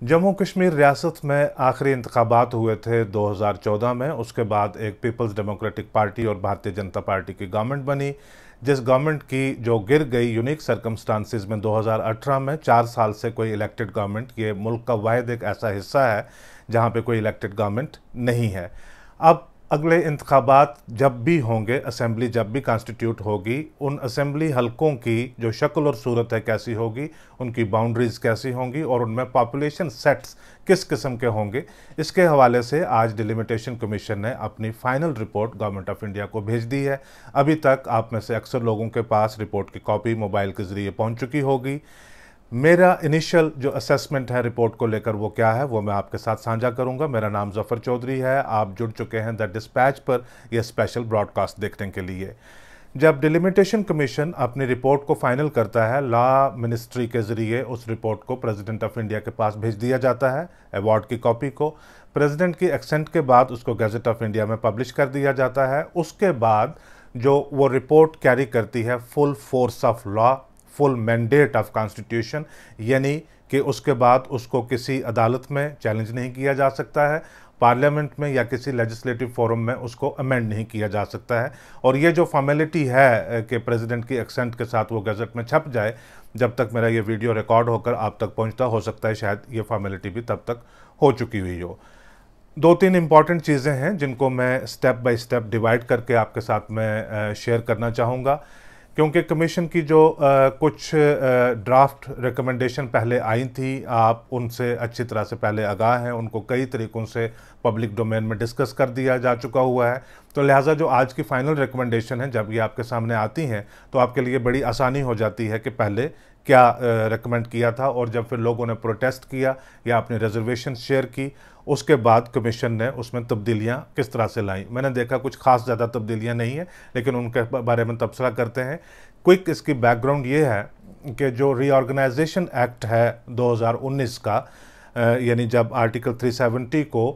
जम्मू कश्मीर रियासत में आखिरी इंतखाबात हुए थे 2014 में। उसके बाद एक पीपल्स डेमोक्रेटिक पार्टी और भारतीय जनता पार्टी की गवर्नमेंट बनी, जिस गवर्नमेंट की जो गिर गई यूनिक सर्कमस्टांसिस में 2018 में। 4 साल से कोई इलेक्टेड गवर्नमेंट, ये मुल्क का वाहिद एक ऐसा हिस्सा है जहां पे कोई इलेक्टेड गवर्नमेंट नहीं है। अब अगले इंतखाबात जब भी होंगे, असेंबली जब भी कॉन्स्टिट्यूट होगी, उन असेंबली हलकों की जो शक्ल और सूरत है कैसी होगी, उनकी बाउंड्रीज कैसी होंगी और उनमें पॉपुलेशन सेट्स किस किस्म के होंगे, इसके हवाले से आज डिलिमिटेशन कमीशन ने अपनी final report government of India को भेज दी है। अभी तक आप में से अक्सर लोगों के पास रिपोर्ट की कॉपी मोबाइल के ज़रिए पहुंच चुकी होगी। मेरा इनिशियल जो असेसमेंट है रिपोर्ट को लेकर वो क्या है, वो मैं आपके साथ साझा करूंगा। मेरा नाम जफर चौधरी है। आप जुड़ चुके हैं द डिस्पैच पर यह स्पेशल ब्रॉडकास्ट देखने के लिए। जब डिलिमिटेशन कमीशन अपनी रिपोर्ट को फाइनल करता है, लॉ मिनिस्ट्री के ज़रिए उस रिपोर्ट को प्रेसिडेंट ऑफ इंडिया के पास भेज दिया जाता है, अवार्ड की कॉपी को। प्रेसिडेंट की एक्सेंट के बाद उसको गैजेट ऑफ इंडिया में पब्लिश कर दिया जाता है। उसके बाद जो वो रिपोर्ट कैरी करती है full force of law, full mandate of constitution, यानी कि उसके बाद उसको किसी अदालत में चैलेंज नहीं किया जा सकता है, पार्लियामेंट में या किसी लेजिस्लेटिव फोरम में उसको अमेंड नहीं किया जा सकता है। और ये जो फॉर्मेलिटी है कि प्रेसिडेंट की एक्सेंट के साथ वो गजट में छप जाए, जब तक मेरा ये वीडियो रिकॉर्ड होकर आप तक पहुंचता, हो सकता है शायद ये फॉर्मेलिटी भी तब तक हो चुकी हुई हो। 2-3 इंपॉर्टेंट चीज़ें हैं जिनको मैं स्टेप बाय स्टेप डिवाइड करके आपके साथ में शेयर करना चाहूँगा, क्योंकि कमीशन की जो कुछ ड्राफ्ट रिकमेंडेशन पहले आई थी, आप उनसे अच्छी तरह से पहले आगाह हैं। उनको कई तरीक़ों से पब्लिक डोमेन में डिस्कस कर दिया जा चुका हुआ है। तो लिहाजा जो आज की फ़ाइनल रिकमेंडेशन है, जब ये आपके सामने आती हैं तो आपके लिए बड़ी आसानी हो जाती है कि पहले क्या रिकमेंड किया था, और जब फिर लोगों ने प्रोटेस्ट किया या अपनी रिजर्वेशन शेयर की, उसके बाद कमीशन ने उसमें तब्दीलियां किस तरह से लाई। मैंने देखा कुछ खास ज़्यादा तब्दीलियां नहीं है, लेकिन उनके बारे में तबसरा करते हैं। क्विक इसकी बैकग्राउंड ये है कि जो रीऑर्गेनाइजेशन एक्ट है 2019 का, यानी जब आर्टिकल 370 को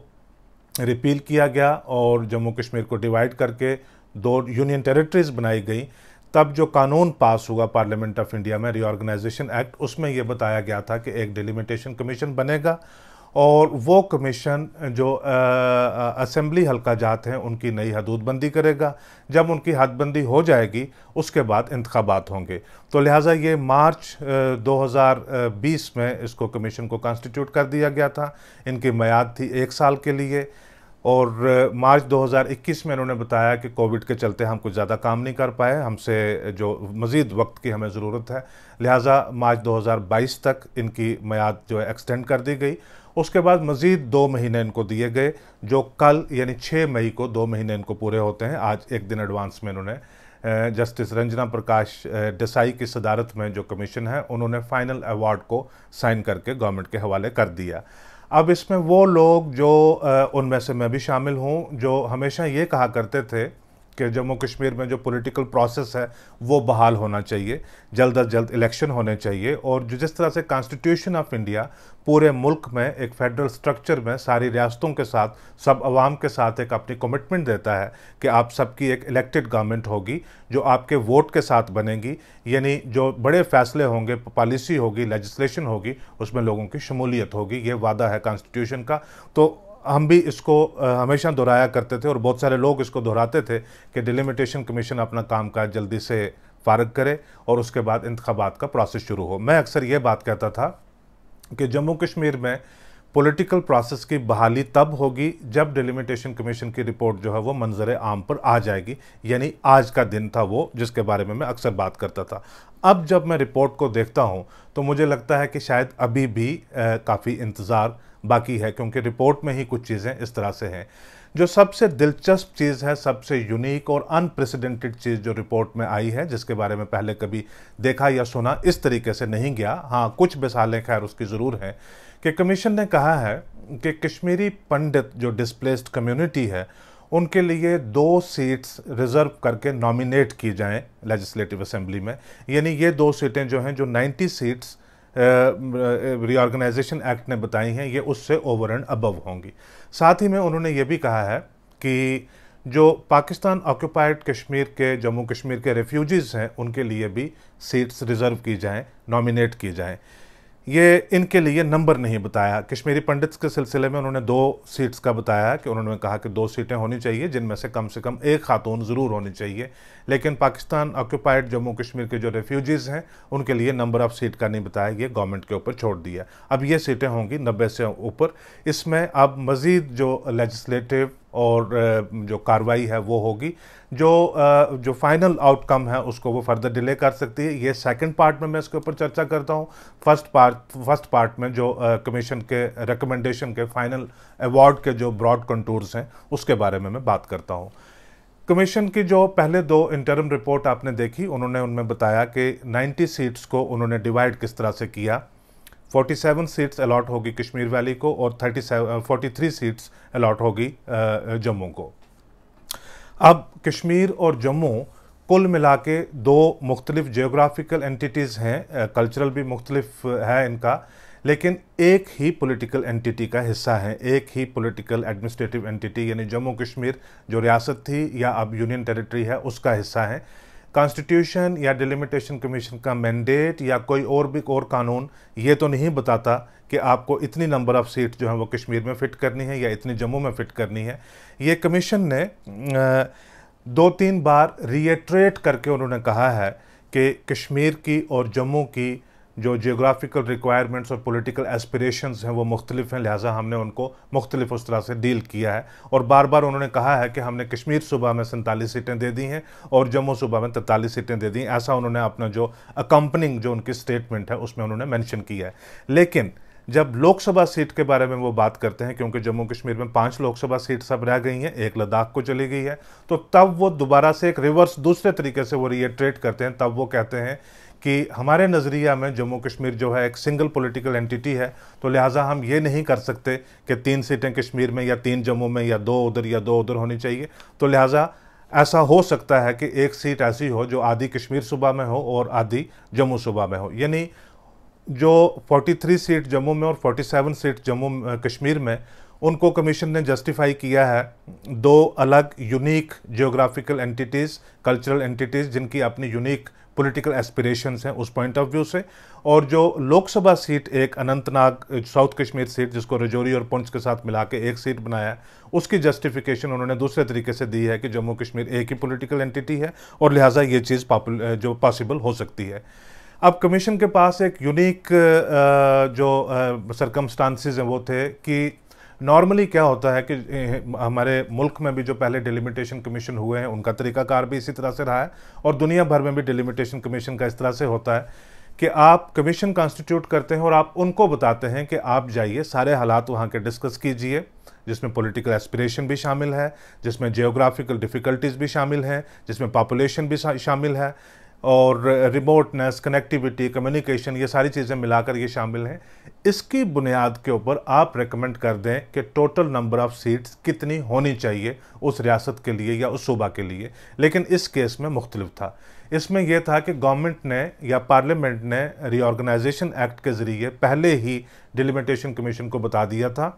रिपील किया गया और जम्मू कश्मीर को डिवाइड करके 2 यूनियन टेरिटरीज बनाई गई, तब जो कानून पास हुआ पार्लियामेंट ऑफ इंडिया में, रीऑर्गेनाइजेशन एक्ट, उसमें यह बताया गया था कि एक डिलिमिटेशन कमीशन बनेगा और वो कमीशन जो असेंबली हल्का जात हैं उनकी नई हदूदबंदी करेगा। जब उनकी हदबंदी हो जाएगी उसके बाद इंतखाबात होंगे। तो लिहाजा ये मार्च 2020 में इसको कमीशन को कॉन्स्टिट्यूट कर दिया गया था। इनकी मियाद थी 1 साल के लिए, और मार्च 2021 में इन्होंने बताया कि कोविड के चलते हम कुछ ज़्यादा काम नहीं कर पाए, हमसे जो मज़ीद वक्त की हमें ज़रूरत है, लिहाजा मार्च 2022 तक इनकी मियाद जो है एक्सटेंड कर दी गई। उसके बाद मज़ीद 2 महीने इनको दिए गए, जो कल यानी 6 मई को 2 महीने इनको पूरे होते हैं। आज 1 दिन एडवांस में इन्होंने जस्टिस रंजना प्रकाश देसाई की सदारत में जो कमीशन है, उन्होंने फाइनल अवार्ड को साइन करके गवर्नमेंट के हवाले कर दिया। अब इसमें वो लोग जो उनमें से मैं भी शामिल हूँ, जो हमेशा ये कहा करते थे कि जम्मू कश्मीर में जो पॉलिटिकल प्रोसेस है वो बहाल होना चाहिए, जल्द अज जल्द इलेक्शन होने चाहिए, और जो जिस तरह से कॉन्स्टिट्यूशन ऑफ इंडिया पूरे मुल्क में एक फेडरल स्ट्रक्चर में सारी रियासतों के साथ, सब अवाम के साथ एक अपनी कमिटमेंट देता है कि आप सबकी एक इलेक्टेड गवर्नमेंट होगी जो आपके वोट के साथ बनेगी, यानी जो बड़े फैसले होंगे, पॉलिसी होगी, लेजिस्लेशन होगी, उसमें लोगों की शमूलियत होगी, ये वादा है कॉन्स्टिट्यूशन का। तो हम भी इसको हमेशा दोहराया करते थे और बहुत सारे लोग इसको दोहराते थे कि डिलिमिटेशन कमीशन अपना काम काज जल्दी से फारग करे और उसके बाद इंतखाबात का प्रोसेस शुरू हो। मैं अक्सर ये बात कहता था कि जम्मू कश्मीर में पॉलिटिकल प्रोसेस की बहाली तब होगी जब डिलिमिटेशन कमीशन की रिपोर्ट जो है वो मंजर आम पर आ जाएगी, यानी आज का दिन था वो जिसके बारे में मैं अक्सर बात करता था। अब जब मैं रिपोर्ट को देखता हूँ तो मुझे लगता है कि शायद अभी भी काफ़ी इंतज़ार बाकी है, क्योंकि रिपोर्ट में ही कुछ चीज़ें इस तरह से हैं। जो सबसे दिलचस्प चीज़ है, सबसे यूनिक और अनप्रेसिडेंटेड चीज़ जो रिपोर्ट में आई है, जिसके बारे में पहले कभी देखा या सुना इस तरीके से नहीं गया, हाँ कुछ मिसालें खैर उसकी ज़रूर हैं, कि कमीशन ने कहा है कि कश्मीरी पंडित जो डिस्प्लेस्ड कम्युनिटी है उनके लिए 2 सीट्स रिज़र्व करके नॉमिनेट की जाएं लेजिस्लेटिव असेंबली में, यानी ये 2 सीटें जो हैं, जो 90 सीट्स रीऑर्गेनाइजेशन एक्ट ने बताई हैं, ये उससे ओवर एंड अबव होंगी। साथ ही में उन्होंने ये भी कहा है कि जो पाकिस्तान ऑक्यूपाइड कश्मीर के, जम्मू कश्मीर के रेफ्यूजीज़ हैं, उनके लिए भी सीट्स रिज़र्व की जाएं, नॉमिनेट की जाएं। ये इनके लिए नंबर नहीं बताया। कश्मीरी पंडित्स के सिलसिले में उन्होंने 2 सीट्स का बताया कि उन्होंने कहा कि 2 सीटें होनी चाहिए जिनमें से कम एक खातून ज़रूर होनी चाहिए। लेकिन पाकिस्तान ऑक्यूपाइड जम्मू कश्मीर के जो रेफ्यूजीज़ हैं उनके लिए नंबर ऑफ़ सीट का नहीं बताया, ये गवर्नमेंट के ऊपर छोड़ दिया। अब ये सीटें होंगी 90 से ऊपर। इसमें अब मज़ीद जो लेजिस्लेटिव और जो कार्रवाई है वो होगी। जो फाइनल आउटकम है उसको वो फर्दर डिले कर सकती है। ये सेकंड पार्ट में मैं इसके ऊपर चर्चा करता हूँ। फर्स्ट पार्ट में जो कमीशन के रिकमेंडेशन के फाइनल अवार्ड के जो ब्रॉड कंटूर्स हैं उसके बारे में मैं बात करता हूँ। कमीशन की जो पहले 2 इंटरम रिपोर्ट आपने देखी, उन्होंने उनमें बताया कि 90 सीट्स को उन्होंने डिवाइड किस तरह से किया। 47 सीट्स अलॉट होगी कश्मीर वैली को और 43 सीट्स अलॉट होगी जम्मू को। अब कश्मीर और जम्मू कुल मिला के 2 मुख्तलिफ जियोग्राफिकल एंटिटीज़ हैं, कल्चरल भी मुख्तलिफ है इनका, लेकिन एक ही पॉलिटिकल एंटिटी का हिस्सा है, एक ही पॉलिटिकल एडमिनिस्ट्रेटिव एंटिटी, यानी जम्मू कश्मीर जो रियासत थी या अब यूनियन टेरिटरी है उसका हिस्सा है। कॉन्स्टिट्यूशन या डिलिमिटेशन कमीशन का मैंडेट या कोई और कानून ये तो नहीं बताता कि आपको इतनी नंबर ऑफ़ सीट जो है वो कश्मीर में फ़िट करनी है या इतनी जम्मू में फ़िट करनी है। ये कमीशन ने 2-3 बार रीइटरेट करके उन्होंने कहा है कि कश्मीर की और जम्मू की जो जियोग्राफिकल रिक्वायरमेंट्स और पॉलिटिकल एस्पिरेशंस हैं वो मुख्तलिफ हैं, लिहाजा हमने उनको मुख्तलिफ उस तरह से डील किया है। और बार बार उन्होंने कहा है कि हमने कश्मीर सूबा में 47 सीटें दे दी हैं और जम्मू सूबा में 43 सीटें दे दी हैं। ऐसा उन्होंने अपना जो अकम्पनिंग जो उनकी स्टेटमेंट है उसमें उन्होंने मेंशन किया है। लेकिन जब लोकसभा सीट के बारे में वो बात करते हैं, क्योंकि जम्मू कश्मीर में 5 लोकसभा सीट्स अब रह गई हैं, 1 लद्दाख को चली गई है, तो तब वो दोबारा से एक रिवर्स दूसरे तरीके से वो रीइटरेट करते हैं। तब वो कहते हैं कि हमारे नज़रिया में जम्मू कश्मीर जो है एक सिंगल पॉलिटिकल एंटिटी है, तो लिहाजा हम ये नहीं कर सकते कि 3 सीटें कश्मीर में या 3 जम्मू में या 2 उधर या 2 उधर होनी चाहिए। तो लिहाजा ऐसा हो सकता है कि एक सीट ऐसी हो जो आधी कश्मीर सूबा में हो और आधी जम्मू सूबा में हो, यानी जो 43 सीट जम्मू में और 47 सीट जम्मू कश्मीर में, उनको कमीशन ने जस्टिफाई किया है 2 अलग unique geographical entities, cultural entities जिनकी अपनी यूनिक पॉलिटिकल एस्पिरेशंस हैं उस पॉइंट ऑफ व्यू से। और जो लोकसभा सीट एक अनंतनाग साउथ कश्मीर सीट जिसको रजौरी और पुंछ के साथ मिला के एक सीट बनाया है, उसकी जस्टिफिकेशन उन्होंने दूसरे तरीके से दी है कि जम्मू कश्मीर एक ही पॉलिटिकल एंटिटी है और लिहाजा ये चीज़ जो पॉसिबल हो सकती है। अब कमीशन के पास एक यूनिक जो सरकमस्टांसिस हैं वो थे कि नॉर्मली क्या होता है कि हमारे मुल्क में भी जो पहले डिलिमिटेशन कमीशन हुए हैं उनका तरीकाकार भी इसी तरह से रहा है और दुनिया भर में भी डिलिमिटेशन कमीशन का इस तरह से होता है कि आप कमीशन कॉन्स्टिट्यूट करते हैं और आप उनको बताते हैं कि आप जाइए सारे हालात वहाँ के डिस्कस कीजिए, जिसमें पॉलिटिकल एस्पिरेशन भी शामिल है, जिसमें जियोग्राफिकल डिफ़िकल्टीज़ भी शामिल हैं, जिसमें पॉपुलेशन भी शामिल है और रिमोटनेस, कनेक्टिविटी, कम्युनिकेशन, ये सारी चीज़ें मिलाकर ये शामिल हैं। इसकी बुनियाद के ऊपर आप रेकमेंड कर दें कि टोटल नंबर ऑफ़ सीट्स कितनी होनी चाहिए उस रियासत के लिए या उस सूबा के लिए। लेकिन इस केस में मुख्तलिफ था। इसमें यह था कि गवर्नमेंट ने या पार्लियामेंट ने रीऑर्गेनाइजेशन एक्ट के ज़रिए पहले ही डिलिमिटेशन कमीशन को बता दिया था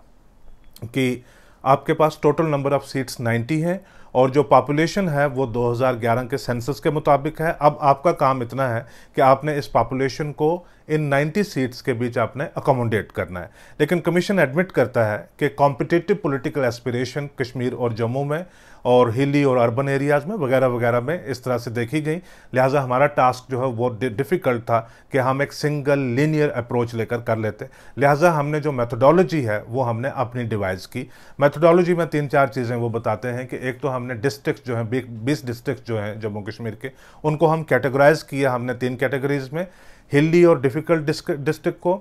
कि आपके पास टोटल नंबर ऑफ़ सीट्स 90 हैं और जो पॉपुलेशन है वो 2011 के सेंसस के मुताबिक है। अब आपका काम इतना है कि आपने इस पॉपुलेशन को इन 90 सीट्स के बीच आपने अकोमोडेट करना है। लेकिन कमीशन एडमिट करता है कि कॉम्पिटिटिव पॉलिटिकल एस्पिरेशन कश्मीर और जम्मू में और हिली और अर्बन एरियाज़ में वगैरह वगैरह में इस तरह से देखी गई। लिहाजा हमारा टास्क जो है वो डिफ़िकल्ट था कि हम एक सिंगल लीनियर अप्रोच लेकर कर लेते। लिहाजा हमने जो मेथोडोलॉजी है वो हमने अपनी डिवाइस की। मेथोडोलॉजी में 3-4 चीज़ें वो बताते हैं कि एक तो हमने डिस्ट्रिक्ट जो हैं 20 डिस्ट्रिक्ट जो हैं जम्मू कश्मीर के, उनको हम कैटेगराइज किया हमने 3 कैटेगरीज़ में, हिली और डिफ़िकल्ट डिस्ट्रिक्ट को,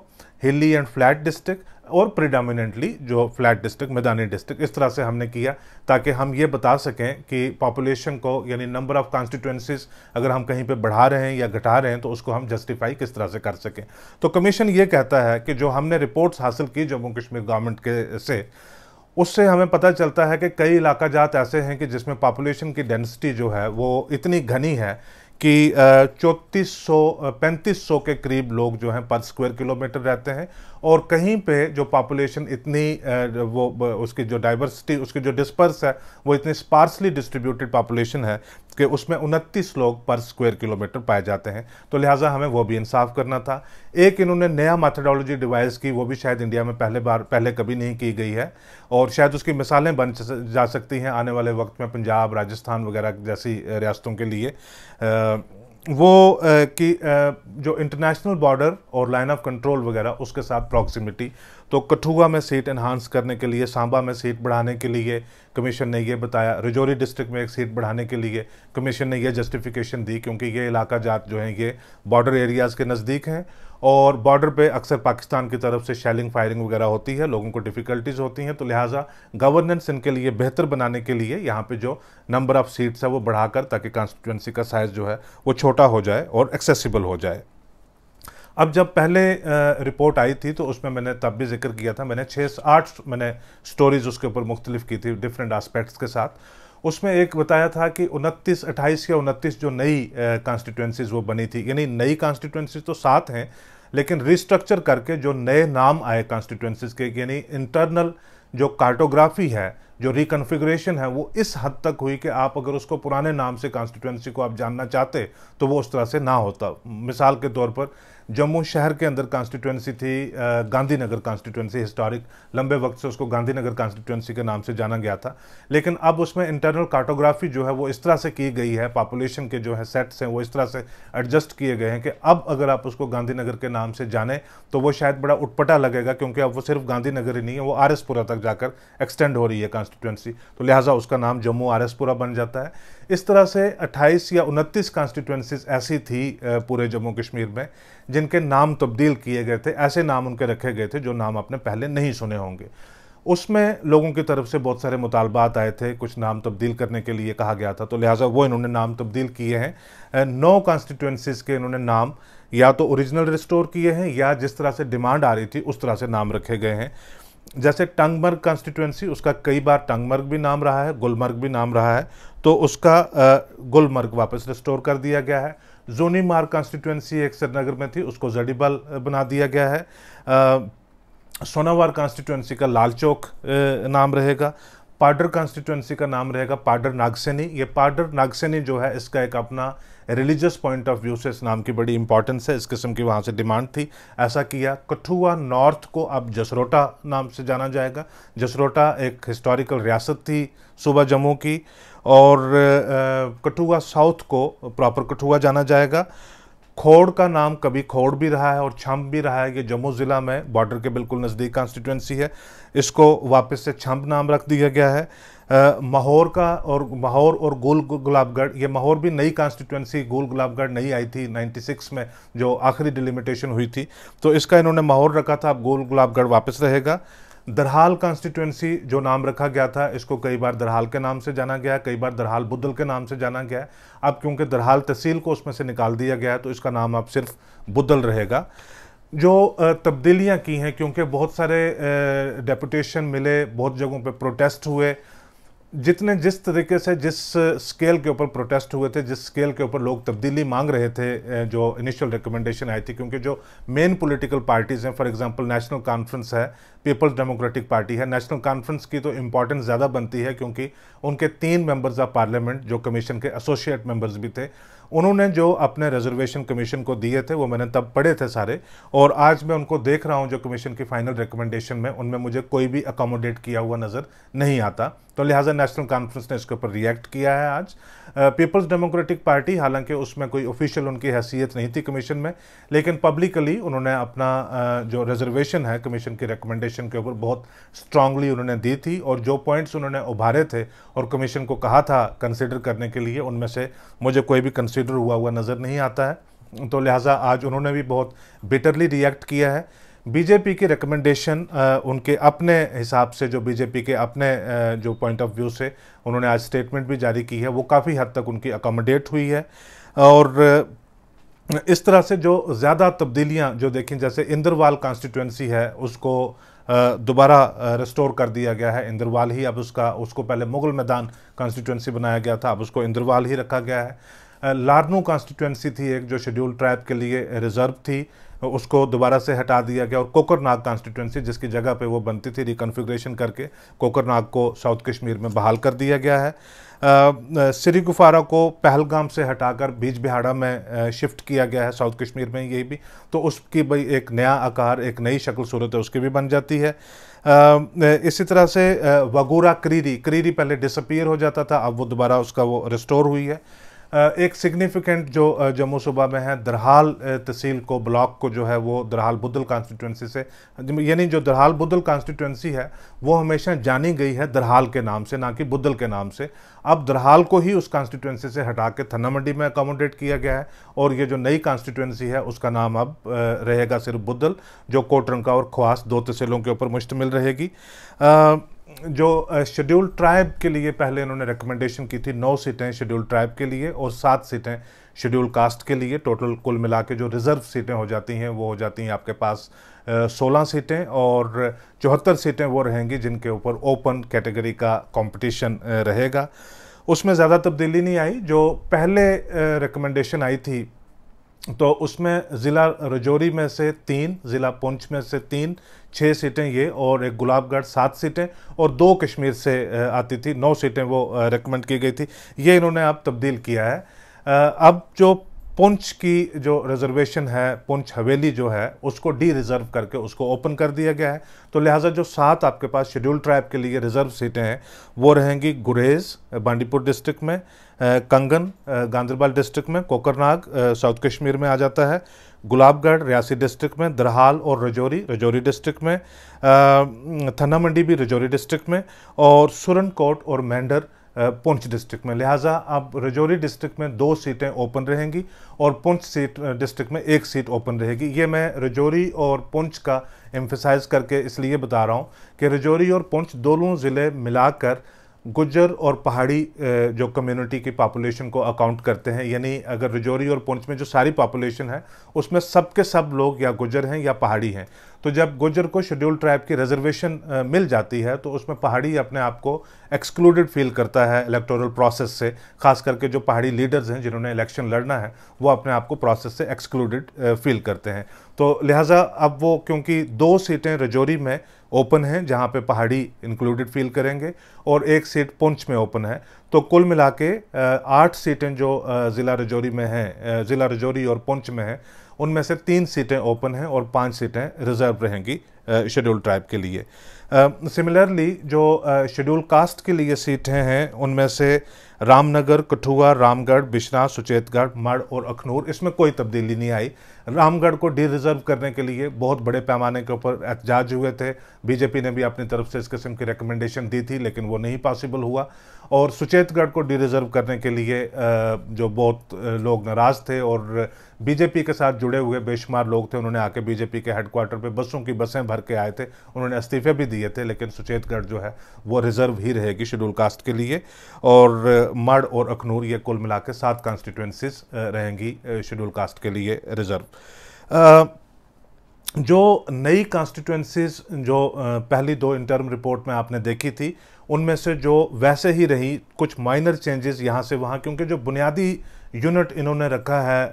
हिली एंड फ्लैट डिस्ट्रिक्ट और प्रिडोमिनेंटली जो फ्लैट डिस्ट्रिक्ट, मैदानी डिस्ट्रिक्ट, इस तरह से हमने किया ताकि हम ये बता सकें कि पॉपुलेशन को यानी नंबर ऑफ़ कॉन्स्टिट्यूंसीज अगर हम कहीं पे बढ़ा रहे हैं या घटा रहे हैं तो उसको हम जस्टिफाई किस तरह से कर सकें। तो कमीशन ये कहता है कि जो हमने रिपोर्ट्स हासिल की जम्मू कश्मीर गवर्नमेंट के से, उससे हमें पता चलता है कि कई इलाका जात ऐसे हैं कि जिसमें पॉपुलेशन की डेंसिटी जो है वो इतनी घनी है कि 3500 के करीब लोग जो हैं पर स्क्वायर किलोमीटर रहते हैं, और कहीं पे जो पॉपुलेशन इतनी उसकी जो डाइवर्सिटी, उसकी जो डिस्पर्स है, वो इतनी स्पार्सली डिस्ट्रीब्यूटेड पॉपुलेशन है कि उसमें 29 लोग पर स्क्वायर किलोमीटर पाए जाते हैं। तो लिहाजा हमें वो भी इंसाफ करना था। एक इन्होंने नया मैथडोलॉजी डिवाइस की, वो भी शायद इंडिया में पहले कभी नहीं की गई है, और शायद उसकी मिसालें बन जा सकती हैं आने वाले वक्त में पंजाब, राजस्थान वगैरह जैसी रियासतों के लिए। कि जो इंटरनेशनल बॉर्डर और लाइन ऑफ कंट्रोल वगैरह, उसके साथ प्रॉक्सिमिटी। तो कठुआ में सीट एनहांस करने के लिए, सांबा में सीट बढ़ाने के लिए कमीशन ने ये बताया, रजौरी डिस्ट्रिक्ट में एक सीट बढ़ाने के लिए कमीशन ने ये जस्टिफिकेशन दी, क्योंकि ये इलाका जात जो है ये बॉर्डर एरियाज़ के नज़दीक हैं, और बॉर्डर पे अक्सर पाकिस्तान की तरफ से शेलिंग फायरिंग वगैरह होती है, लोगों को डिफ़िकल्टीज़ होती हैं। तो लिहाजा गवर्नेंस इनके लिए बेहतर बनाने के लिए यहाँ पे जो नंबर ऑफ़ सीट्स है वो बढ़ाकर, ताकि कॉन्स्टिट्यूंसी का साइज़ जो है वो छोटा हो जाए और एक्सेसिबल हो जाए। अब जब पहले रिपोर्ट आई थी तो उसमें मैंने तब भी जिक्र किया था, मैंने 6-8 मैंने स्टोरीज़ उसके ऊपर मुख्तलिफ की थी डिफरेंट एस्पेक्ट्स के साथ। उसमें एक बताया था कि 28 या 29 जो नई कॉन्स्टिट्यूंसीज़ वो बनी थी, यानी नई कॉन्स्टिट्यूंसीज तो 7 हैं, लेकिन रिस्ट्रक्चर करके जो नए नाम आए कॉन्स्टिट्यूंसीज के, यानी इंटरनल जो कार्टोग्राफी है, जो रिकन्फिगरेशन है, वो इस हद तक हुई कि आप अगर उसको पुराने नाम से कॉन्स्टिट्यूंसी को आप जानना चाहते तो वो उस तरह से ना होता। मिसाल के तौर पर जम्मू शहर के अंदर कॉन्स्टिट्यूंसी थी गांधीनगर कॉन्स्टिट्यूंसी, हिस्टोरिक लंबे वक्त से उसको गांधीनगर कॉन्स्टिट्यूंसी के नाम से जाना गया था, लेकिन अब उसमें इंटरनल कार्टोग्राफी जो है वो इस तरह से की गई है, पॉपुलेशन के जो है सेट्स हैं वो इस तरह से एडजस्ट किए गए हैं कि अब अगर आप उसको गांधीनगर के नाम से जाने तो वो शायद बड़ा उटपटा लगेगा, क्योंकि अब वो सिर्फ गांधीनगर ही नहीं है, वो आरएसपुरा तक जाकर एक्सटेंड हो रही है कॉन्स्टिट्यूंसी, तो लिहाजा उसका नाम जम्मू आरएसपुरा बन जाता है। इस तरह से 28 या 29 कॉन्स्टिट्यूंसीज ऐसी थी पूरे जम्मू कश्मीर में जिनके नाम तब्दील किए गए थे, ऐसे नाम उनके रखे गए थे जो नाम आपने पहले नहीं सुने होंगे। उसमें लोगों की तरफ से बहुत सारे मुतालबात आए थे, कुछ नाम तब्दील करने के लिए कहा गया था, तो लिहाजा वो इन्होंने नाम तब्दील किए हैं। 9 कॉन्स्टिट्यूंसीज के इन्होंने नाम या तो ओरिजिनल रिस्टोर किए हैं, या जिस तरह से डिमांड आ रही थी उस तरह से नाम रखे गए हैं। जैसे टंगमर्ग कॉन्स्टिट्यूंसी, उसका कई बार टंगमर्ग भी नाम रहा है, गुलमर्ग भी नाम रहा है, तो उसका गुलमर्ग वापस रिस्टोर कर दिया गया है। जोनीमार कॉन्स्टिट्यूंसी एक श्रीनगर में थी, उसको जडीबल बना दिया गया है। सोनावार कॉन्स्टिट्यूंसी का लाल चौक नाम रहेगा। पाडर कॉन्स्टिट्यूंसी का नाम रहेगा पाडर नागसेनी। ये पाडर नागसेनी जो है इसका एक अपना रिलीजियस पॉइंट ऑफ व्यू से इस नाम की बड़ी इंपॉर्टेंस है, इस किस्म की वहाँ से डिमांड थी, ऐसा किया। कठुआ नॉर्थ को अब जसरोटा नाम से जाना जाएगा। जसरोटा एक हिस्टोरिकल रियासत थी सूबा जम्मू की, और कठुआ साउथ को प्रॉपर कठुआ जाना जाएगा। खोड़ का नाम कभी खोड़ भी रहा है और छम्ब भी रहा है, ये जम्मू ज़िला में बॉर्डर के बिल्कुल नज़दीक कॉन्स्टिट्यूंसी है, इसको वापस से छम्ब नाम रख दिया गया है। माहौर और गोल गुलाबगढ़, ये माहौर भी नई कॉन्स्टिट्यूंसी, गोल गुलाबगढ़ नई आई थी 96 में जो आखिरी डिलिमिटेशन हुई थी, तो इसका इन्होंने माहौर रखा था, अब गोल गुलाबगढ़ वापस रहेगा। दरहाल कॉन्स्टिट्यूंसी जो नाम रखा गया था, इसको कई बार दरहाल के नाम से जाना गया है, कई बार दरहाल बुद्धल के नाम से जाना गया है। अब क्योंकि दरहाल तहसील को उसमें से निकाल दिया गया है तो इसका नाम अब सिर्फ बुद्धल रहेगा। जो तब्दीलियां की हैं, क्योंकि बहुत सारे डेपुटेशन मिले, बहुत जगहों पे प्रोटेस्ट हुए, जिस तरीके से जिस स्केल के ऊपर प्रोटेस्ट हुए थे, जिस स्केल के ऊपर लोग तब्दीली मांग रहे थे, जो इनिशियल रिकमेंडेशन आई थी, क्योंकि जो मेन पॉलिटिकल पार्टीज़ हैं, फॉर एग्जांपल नेशनल कॉन्फ्रेंस है, पीपल्स डेमोक्रेटिक पार्टी है, नेशनल कॉन्फ्रेंस की तो इंपॉर्टेंस ज़्यादा बनती है क्योंकि उनके 3 मेंबर्स ऑफ पार्लियामेंट जो कमीशन के एसोसिएट मेंबर्स भी थे, उन्होंने जो अपने रिजर्वेशन कमीशन को दिए थे वो मैंने तब पढ़े थे सारे, और आज मैं उनको देख रहा हूँ जो कमीशन की फाइनल रिकमेंडेशन में, उनमें मुझे कोई भी अकोमोडेट किया हुआ नज़र नहीं आता। तो लिहाजा नेशनल कॉन्फ्रेंस ने इसके ऊपर रिएक्ट किया है आज। पीपल्स डेमोक्रेटिक पार्टी, हालांकि उसमें कोई ऑफिशियल उनकी हैसियत नहीं थी कमीशन में, लेकिन पब्लिकली उन्होंने अपना जो रिजर्वेशन है कमीशन की रिकमेंडेशन के ऊपर बहुत स्ट्रांगली उन्होंने दी थी, और जो पॉइंट्स उन्होंने उभारे थे और कमीशन को कहा था कंसिडर करने के लिए, उनमें से मुझे कोई भी कंसिडर हुआ नज़र नहीं आता है। तो लिहाजा आज उन्होंने भी बहुत बिटरली रिएक्ट किया है। बीजेपी की रिकमेंडेशन उनके अपने हिसाब से, जो बीजेपी के अपने जो पॉइंट ऑफ व्यू से उन्होंने आज स्टेटमेंट भी जारी की है, वो काफ़ी हद तक उनकी अकोमोडेट हुई है। और इस तरह से जो ज़्यादा तब्दीलियां जो देखें, जैसे इंद्रवाल कॉन्स्टिट्यूंसी है उसको दोबारा रिस्टोर कर दिया गया है, इंद्रवाल ही अब उसको पहले मुगल मैदान कॉन्स्टिट्यूंसी बनाया गया था, अब उसको इंद्रवाल ही रखा गया है। लारनू कॉन्स्टिट्यूंसी थी एक जो शेड्यूल ट्राइब के लिए रिजर्व थी, उसको दोबारा से हटा दिया गया, और कोकरनाग कॉन्स्टिट्यूंसी जिसकी जगह पे वो बनती थी रिकन्फिग्रेशन करके कोकरनाग को साउथ कश्मीर में बहाल कर दिया गया है। सिरी गुफारा को पहलगाम से हटाकर बीजबिहाड़ा में शिफ्ट किया गया है साउथ कश्मीर में, यही भी तो उसकी भाई एक नया आकार, एक नई शक्ल सूरत है उसकी भी बन जाती है। इसी तरह से वगूरा क्रीरी पहले डिसअपीयर हो जाता था, अब वो दोबारा उसका वो रिस्टोर हुई है। एक सिग्निफिकेंट जो जम्मू सूबा में है, दरहाल तहसील को, ब्लॉक को जो है वो दरहाल बुद्धल कॉन्स्टिट्यूंसी से, यानी जो दरहाल बुद्धल कॉन्स्टिट्यूंसी है वो हमेशा जानी गई है दरहाल के नाम से, ना कि बुद्धल के नाम से। अब दरहाल को ही उस कॉन्स्टिट्यूंसी से हटा के थन्ना मंडी में अकोमोडेट किया गया है, और ये जो नई कॉन्स्टिट्यूंसी है उसका नाम अब रहेगा सिर्फ बुद्धल, जो कोटरंका और ख्वास 2 तहसीलों के ऊपर मुश्तमिल रहेगी। जो शेड्यूल ट्राइब के लिए पहले इन्होंने रिकमेंडेशन की थी 9 सीटें शेड्यूल ट्राइब के लिए और 7 सीटें शेड्यूल कास्ट के लिए, टोटल कुल मिला के जो रिजर्व सीटें हो जाती हैं वो हो जाती हैं आपके पास 16 सीटें, और 74 सीटें वो रहेंगी जिनके ऊपर ओपन कैटेगरी का कंपटीशन रहेगा। उसमें ज़्यादा तब्दीली नहीं आई। जो पहले रिकमेंडेशन आई थी तो उसमें ज़िला रजौरी में से 3, ज़िला पुंछ में से 3, 6 सीटें ये, और एक गुलाबगढ़ 7 सीटें, और 2 कश्मीर से आती थी, 9 सीटें वो रिकमेंड की गई थी। ये इन्होंने अब तब्दील किया है। अब जो पुंछ की जो रिजर्वेशन है, पुंछ हवेली जो है उसको डी रिज़र्व करके उसको ओपन कर दिया गया है, तो लिहाजा जो 7 आपके पास शेड्यूल ट्राइब के लिए रिज़र्व सीटें हैं वो रहेंगी गुरेज बांडीपुर डिस्ट्रिक्ट में, कंगन गांधरबल डिस्ट्रिक्ट में, कोकरनाग साउथ कश्मीर में आ जाता है, गुलाबगढ़ रियासी डिस्ट्रिक्ट में, दरहाल और रजौरी डिस्ट्रिक्ट में, थन्ना मंडी भी रजौरी डिस्ट्रिक्ट में, और सुरनकोट और मेंढर पुंछ डिस्ट्रिक्ट में। लिहाजा अब रजौरी डिस्ट्रिक्ट में 2 सीटें ओपन रहेंगी और पुंछ डिस्ट्रिक्ट में 1 सीट ओपन रहेगी। ये मैं रजौरी और पुंछ का एम्फेसाइज करके इसलिए बता रहा हूँ कि रजौरी और पुंछ दोनों ज़िले मिलाकर गुज्जर और पहाड़ी जो कम्युनिटी की पॉपुलेशन को अकाउंट करते हैं, यानी अगर रजौरी और पुंछ में जो सारी पॉपुलेशन है उसमें सब के सब लोग या गुज्जर हैं या पहाड़ी हैं। तो जब गुज्जर को शेड्यूल ट्राइब की रिजर्वेशन मिल जाती है तो उसमें पहाड़ी अपने आप को एक्सक्लूडेड फील करता है इलेक्टोरल प्रोसेस से, खास करके जो पहाड़ी लीडर्स हैं जिन्होंने इलेक्शन लड़ना है वो अपने आप को प्रोसेस से एक्सक्लूडेड फील करते हैं। तो लिहाजा अब वो, क्योंकि 2 सीटें रजौरी में ओपन हैं जहां पे पहाड़ी इंक्लूडेड फील करेंगे और 1 सीट पुंछ में ओपन है, तो कुल मिला के 8 सीटें जो ज़िला रजौरी में हैं, ज़िला रजौरी और पुंछ में हैं, उनमें से 3 सीटें ओपन हैं और 5 सीटें रिजर्व रहेंगी शेड्यूल ट्राइब के लिए। सिमिलरली जो शेड्यूल कास्ट के लिए सीटें हैं उनमें से रामनगर, कठुआ, रामगढ़, बिश्नाह, सुचेतगढ़, मढ़ और अखनूर, इसमें कोई तब्दीली नहीं आई। रामगढ़ को डी रिज़र्व करने के लिए बहुत बड़े पैमाने के ऊपर एहतजाज हुए थे, बीजेपी ने भी अपनी तरफ से इस किस्म की रिकमेंडेशन दी थी लेकिन वो नहीं पॉसिबल हुआ, और सुचेतगढ़ को डी रिज़र्व करने के लिए जो बहुत लोग नाराज़ थे और बीजेपी के साथ जुड़े हुए बेशुमार लोग थे, उन्होंने आके बीजेपी के हेडक्वार्टर पे बसों की बसें भर के आए थे, उन्होंने इस्तीफे भी दिए थे, लेकिन सुचेतगढ़ जो है वो रिज़र्व ही रहेगी शेड्यूल कास्ट के लिए। और मढ़ और अखनूर ये कुल मिला के 7 कॉन्स्टिट्यूंसीज रहेंगी शेड्यूल कास्ट के लिए रिज़र्व। जो नई कॉन्स्टिट्यूंसीज जो पहली 2 इंटर्म रिपोर्ट में आपने देखी थी उनमें से जो वैसे ही रही, कुछ माइनर चेंजेस यहाँ से वहाँ, क्योंकि जो बुनियादी यूनिट इन्होंने रखा है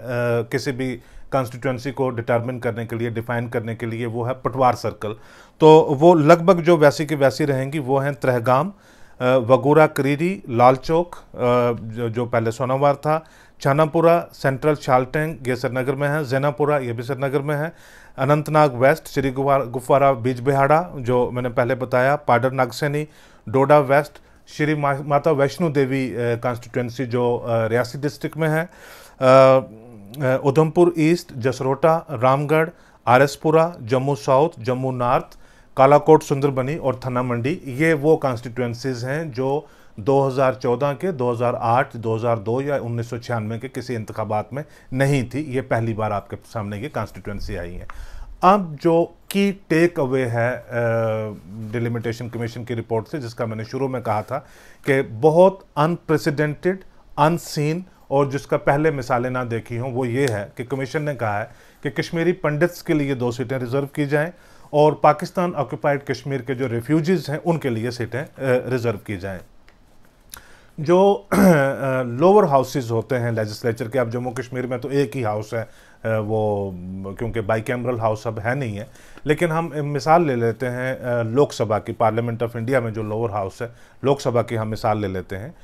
किसी भी कॉन्स्टिट्यूंसी को डिटरमिन करने के लिए, डिफाइन करने के लिए, वो है पटवार सर्कल। तो वो लगभग जो वैसी की वैसी रहेंगी, वो हैं त्रहगाम, वगूरा क्रीरी, लाल चौक जो पहले सोनावार था, छानापुरा, सेंट्रल शालटेंग ये श्रीनगर में है, जैनापुरा ये भी श्रीनगर में है, अनंतनाग वेस्ट, श्री गुफवारा बीजबिहाड़ा जो मैंने पहले बताया, पाडर नागसैनी, डोडा वेस्ट, श्री माता वैष्णो देवी कॉन्स्टिट्यूंसी जो रियासी डिस्ट्रिक्ट में है, Udhampur east, Jasrota, Ramgarh, R S Pura, Jammu south, Jammu north, Kalakote, Sunderbani और थन्ना मंडी, ये वो कॉन्स्टिट्यूंसीज हैं जो 2014 के, 2008, 2002 या 1996 के किसी इंतखाबात में नहीं थी। ये पहली बार आपके सामने ये कॉन्स्टिट्यूंसी आई है। अब जो की टेक अवे है डिलिमिटेशन कमीशन की रिपोर्ट से, जिसका मैंने शुरू में कहा था कि बहुत अनप्रेसिडेंटेड, अनसीन और जिसका पहले मिसालें ना देखी हों, वो ये है कि कमीशन ने कहा है कि कश्मीरी पंडित्स के लिए 2 सीटें रिजर्व की जाएं और पाकिस्तान ऑक्यूपाइड कश्मीर के जो रेफ्यूजीज हैं उनके लिए सीटें रिजर्व की जाएं। जो लोअर हाउसेज होते हैं लेजिस्लेचर के, अब जम्मू कश्मीर में तो एक ही हाउस है, वो क्योंकि बाइकैमरल हाउस अब है नहीं है, लेकिन हम मिसाल ले लेते हैं लोकसभा की, पार्लियामेंट ऑफ इंडिया में जो लोअर हाउस है लोकसभा की हम मिसाल ले लेते हैं।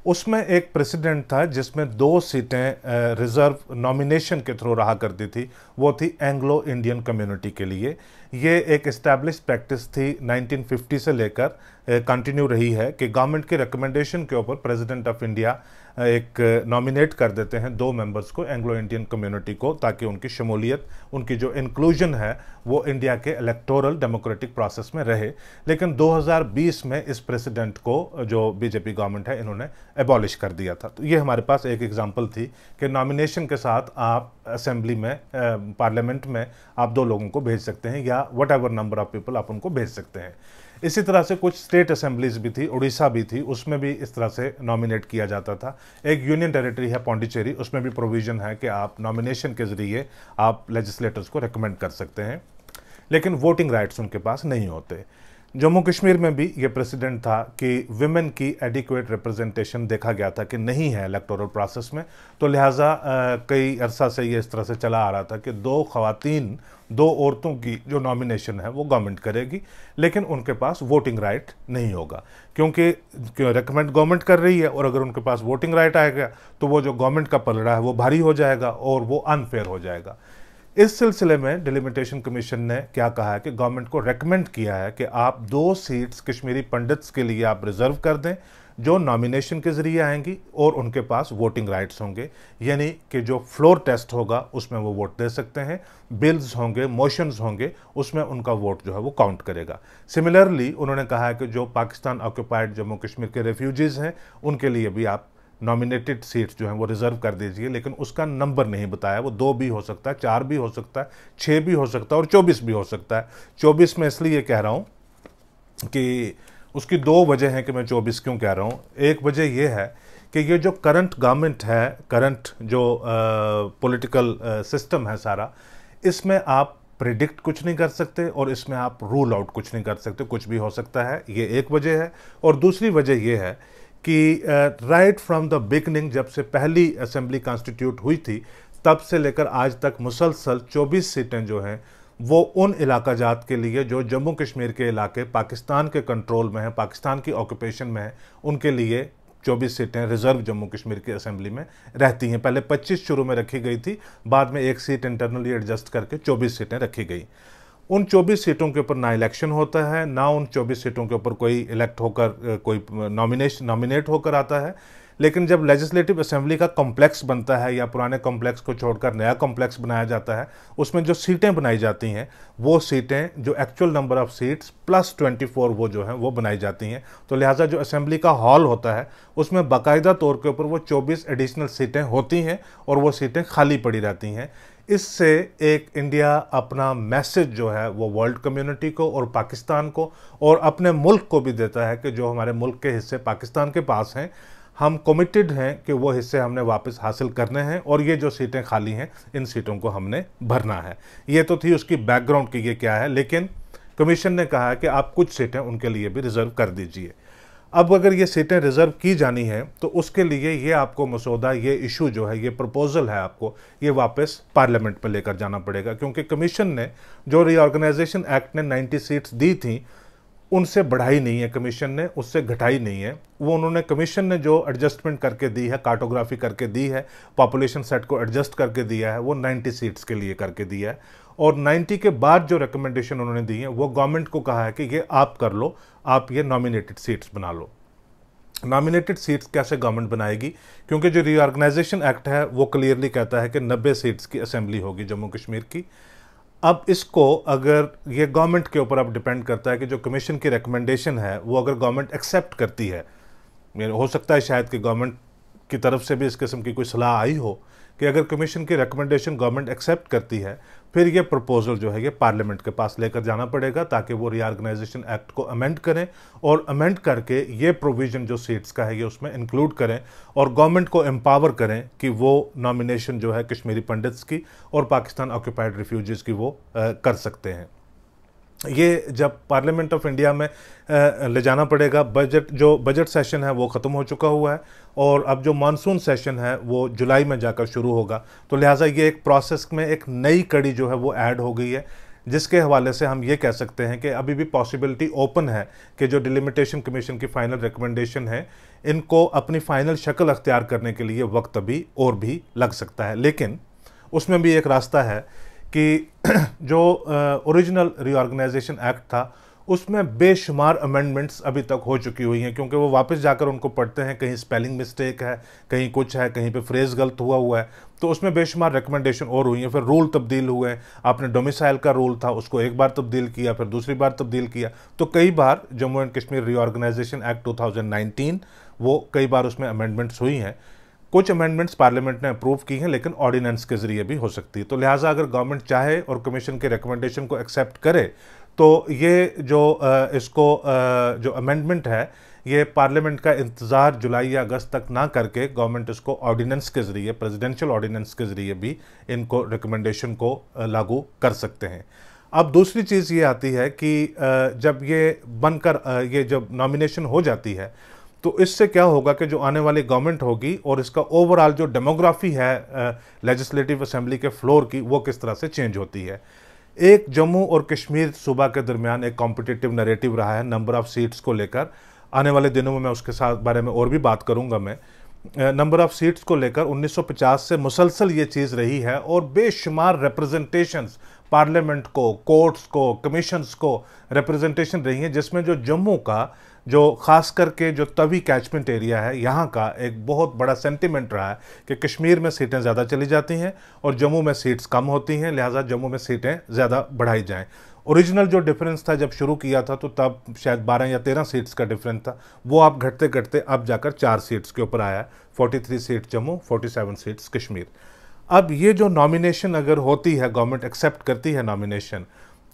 उसमें एक प्रेसिडेंट था जिसमें 2 सीटें रिजर्व नॉमिनेशन के थ्रू रहा करती थी, वो थी एंग्लो इंडियन कम्युनिटी के लिए। ये एक इस्टेब्लिश प्रैक्टिस थी 1950 से लेकर कंटिन्यू रही है कि गवर्नमेंट के रिकमेंडेशन के ऊपर प्रेसिडेंट ऑफ इंडिया एक नॉमिनेट कर देते हैं 2 मेंबर्स को एंग्लो इंडियन कम्युनिटी को, ताकि उनकी शमूलियत, उनकी जो इंक्लूजन है वो इंडिया के इलेक्टोरल डेमोक्रेटिक प्रोसेस में रहे। लेकिन 2020 में इस प्रेसिडेंट को जो बीजेपी गवर्नमेंट है इन्होंने एबॉलिश कर दिया था। तो ये हमारे पास एक एग्जांपल थी कि नॉमिनेशन के साथ आप असेंबली में, पार्लियामेंट में आप 2 लोगों को भेज सकते हैं या what ever number of people आप उनको भेज सकते हैं। इसी तरह से कुछ स्टेट असेंबलीज भी थी, उड़ीसा भी थी, उसमें भी इस तरह से नॉमिनेट किया जाता था। एक यूनियन टेरिटरी है पौंडीचेरी, उसमें भी प्रोविजन है कि आप नॉमिनेशन के जरिए आप लेजिस्लेटर्स को रिकमेंड कर सकते हैं, लेकिन वोटिंग राइट्स उनके पास नहीं होते। जम्मू कश्मीर में भी ये प्रेसिडेंट था कि विमेन की एडिक्वेट रिप्रेजेंटेशन देखा गया था कि नहीं है इलेक्टोरल प्रोसेस में, तो लिहाजा कई अरसा से ये इस तरह से चला आ रहा था कि 2 औरतों की जो नॉमिनेशन है वो गवर्नमेंट करेगी, लेकिन उनके पास वोटिंग राइट नहीं होगा, क्योंकि रिकमेंड गवर्नमेंट कर रही है, और अगर उनके पास वोटिंग राइट आएगा तो वो जो गवर्नमेंट का पलड़ा है वो भारी हो जाएगा और वो अनफेयर हो जाएगा। इस सिलसिले में डिलिमिटेशन कमीशन ने क्या कहा है कि गवर्नमेंट को रेकमेंड किया है कि आप 2 सीट्स कश्मीरी पंडित्स के लिए आप रिजर्व कर दें जो नॉमिनेशन के जरिए आएंगी और उनके पास वोटिंग राइट्स होंगे, यानी कि जो फ्लोर टेस्ट होगा उसमें वो वोट दे सकते हैं, बिल्स होंगे, मोशंस होंगे, उसमें उनका वोट जो है वो काउंट करेगा। सिमिलरली उन्होंने कहा है कि जो पाकिस्तान ऑक्यूपाइड जम्मू कश्मीर के रेफ्यूजीज़ हैं उनके लिए भी आप नॉमिनेटेड सीट्स जो हैं वो रिजर्व कर दीजिए, लेकिन उसका नंबर नहीं बताया, वो 2 भी हो सकता है, 4 भी हो सकता है, 6 भी हो सकता है और 24 भी हो सकता है। 24 में इसलिए कह रहा हूँ कि उसकी 2 वजह हैं कि मैं 24 क्यों कह रहा हूँ। एक वजह यह है कि ये जो करंट गवर्नमेंट है, करंट जो पॉलिटिकल सिस्टम है सारा, इसमें आप प्रिडिक्ट कुछ नहीं कर सकते और इसमें आप रूल आउट कुछ नहीं कर सकते, कुछ भी हो सकता है, ये एक वजह है। और दूसरी वजह यह है कि राइट फ्रॉम द बिगनिंग, जब से पहली असेंबली कॉन्स्टिट्यूट हुई थी तब से लेकर आज तक मुसलसल 24 सीटें जो हैं वो उन इलाका जात के लिए जो जम्मू कश्मीर के इलाके पाकिस्तान के कंट्रोल में हैं, पाकिस्तान की ऑक्यूपेशन में हैं, उनके लिए 24 सीटें रिजर्व जम्मू कश्मीर की असेंबली में रहती हैं। पहले 25 शुरू में रखी गई थी, बाद में 1 सीट इंटरनली एडजस्ट करके 24 सीटें रखी गई। उन 24 सीटों के ऊपर ना इलेक्शन होता है, ना उन 24 सीटों के ऊपर कोई इलेक्ट होकर, कोई नॉमिनेट होकर आता है। लेकिन जब लेजिस्लेटिव असेंबली का कॉम्प्लेक्स बनता है या पुराने कॉम्प्लेक्स को छोड़कर नया कॉम्प्लेक्स बनाया जाता है, उसमें जो सीटें बनाई जाती हैं वो सीटें जो actual number of seats plus 24 वो जो हैं वो बनाई जाती हैं। तो लिहाजा जो असेंबली का हॉल होता है उसमें बाकायदा तौर के ऊपर वो 24 एडिशनल सीटें होती हैं और वो सीटें खाली पड़ी रहती हैं। इससे एक इंडिया अपना मैसेज जो है वो वर्ल्ड कम्युनिटी को और पाकिस्तान को और अपने मुल्क को भी देता है कि जो हमारे मुल्क के हिस्से पाकिस्तान के पास हैं, हम कमिटेड हैं कि वो हिस्से हमने वापस हासिल करने हैं और ये जो सीटें खाली हैं इन सीटों को हमने भरना है। ये तो थी उसकी बैकग्राउंड की ये क्या है, लेकिन कमीशन ने कहा है कि आप कुछ सीटें उनके लिए भी रिजर्व कर दीजिए। अब अगर ये सीटें रिजर्व की जानी है तो उसके लिए ये आपको मसौदा, ये इशू जो है, ये प्रपोजल है, आपको ये वापस पार्लियामेंट में लेकर जाना पड़ेगा, क्योंकि कमीशन ने जो रीऑर्गेनाइजेशन एक्ट ने 90 सीट्स दी थी उनसे बढ़ाई नहीं है, कमीशन ने उससे घटाई नहीं है। वो उन्होंने, कमीशन ने जो एडजस्टमेंट करके दी है, कार्टोग्राफी करके दी है, पॉपुलेशन सेट को एडजस्ट करके दिया है, वो 90 सीट्स के लिए करके दिया है। और 90 के बाद जो रिकमेंडेशन उन्होंने दी है वो गवर्नमेंट को कहा है कि ये आप कर लो, आप ये नॉमिनेटेड सीट्स बना लो। नॉमिनेटेड सीट्स कैसे गवर्नमेंट बनाएगी, क्योंकि जो रीऑर्गेनाइजेशन एक्ट है वो क्लियरली कहता है कि 90 सीट्स की असेंबली होगी जम्मू कश्मीर की। अब इसको अगर ये गवर्नमेंट के ऊपर अब डिपेंड करता है कि जो कमीशन की रिकमेंडेशन है वो अगर गवर्नमेंट एक्सेप्ट करती है, हो सकता है शायद कि गवर्नमेंट की तरफ से भी इस किस्म की कोई सलाह आई हो कि अगर कमीशन की रिकमेंडेशन गवर्नमेंट एक्सेप्ट करती है फिर ये प्रपोजल जो है ये पार्लियामेंट के पास लेकर जाना पड़ेगा ताकि वो रीऑर्गेनाइजेशन एक्ट को अमेंड करें और अमेंड करके ये प्रोविजन जो सीट्स का है ये उसमें इंक्लूड करें और गवर्नमेंट को एम्पावर करें कि वो नॉमिनेशन जो है कश्मीरी पंडित्स की और पाकिस्तान ऑक्यूपाइड रिफ्यूजीज़ की वो कर सकते हैं। ये जब पार्लियामेंट ऑफ इंडिया में ले जाना पड़ेगा। बजट सेशन है वो ख़त्म हो चुका हुआ है और अब जो मानसून सेशन है वो जुलाई में जाकर शुरू होगा। तो लिहाजा ये एक प्रोसेस में एक नई कड़ी जो है वो ऐड हो गई है, जिसके हवाले से हम ये कह सकते हैं कि अभी भी पॉसिबिलिटी ओपन है कि जो डिलिमिटेशन कमीशन की फाइनल रिकमेंडेशन है, इनको अपनी फाइनल शक्ल अख्तियार करने के लिए वक्त अभी और भी लग सकता है। लेकिन उसमें भी एक रास्ता है कि जो ओरिजिनल रीऑर्गेनाइजेशन एक्ट था उसमें बेशुमार अमेंडमेंट्स अभी तक हो चुकी हुई हैं, क्योंकि वो वापस जाकर उनको पढ़ते हैं, कहीं स्पेलिंग मिस्टेक है, कहीं कुछ है, कहीं पे फ्रेज गलत हुआ है, तो उसमें बेशुमार रिकमेंडेशन और हुई हैं। फिर रूल तब्दील हुए हैं, आपने डोमिसाइल का रूल था उसको एक बार तब्दील किया, फिर दूसरी बार तब्दील किया, तो कई बार Jammu and Kashmir reorganisation act 2019 वो कई बार उसमें अमेंडमेंट्स हुई हैं। कुछ अमेंडमेंट्स पार्लियामेंट ने अप्रूव की हैं, लेकिन ऑर्डिनेंस के जरिए भी हो सकती है। तो लिहाजा अगर गवर्नमेंट चाहे और कमीशन के रिकमेंडेशन को एक्सेप्ट करे तो ये जो अमेंडमेंट है ये पार्लियामेंट का इंतज़ार जुलाई या अगस्त तक ना करके गवर्नमेंट इसको ऑर्डिनेंस के ज़रिए, प्रेसिडेंशियल ऑर्डिनेंस के ज़रिए भी इनको रिकमेंडेशन को लागू कर सकते हैं। अब दूसरी चीज़ ये आती है कि जब ये बनकर ये जब नॉमिनेशन हो जाती है तो इससे क्या होगा कि जो आने वाली गवर्नमेंट होगी और इसका ओवरऑल जो डेमोग्राफी है लेजिस्लेटिव असेंबली के फ्लोर की, वो किस तरह से चेंज होती है। एक जम्मू और कश्मीर सूबा के दरमियान एक कॉम्पिटिटिव नैरेटिव रहा है नंबर ऑफ सीट्स को लेकर। आने वाले दिनों में मैं उसके साथ बारे में और भी बात करूंगा। मैं नंबर ऑफ सीट्स को लेकर 1950 से मुसलसल ये चीज़ रही है और बेशुमार रिप्रेजेंटेशंस पार्लियामेंट को, कोर्ट्स को, कमीशंस को रिप्रेजेंटेशन रही हैं, जिसमें जो जम्मू का जो ख़ास करके जो तवी कैचमेंट एरिया है यहाँ का एक बहुत बड़ा सेंटिमेंट रहा है कि कश्मीर में सीटें ज़्यादा चली जाती हैं और जम्मू में सीट्स कम होती हैं, लिहाजा जम्मू में सीटें ज़्यादा बढ़ाई जाएं। ओरिजिनल जो डिफरेंस था जब शुरू किया था तो तब शायद 12 या 13 सीट्स का डिफरेंस था, वो आप घटते घटते अब जाकर 4 सीट्स के ऊपर आया। 43 सीट जम्मू, 47 सीट्स कश्मीर। अब ये जो नॉमिनेशन अगर होती है, गवर्नमेंट एक्सेप्ट करती है नॉमिनेशन,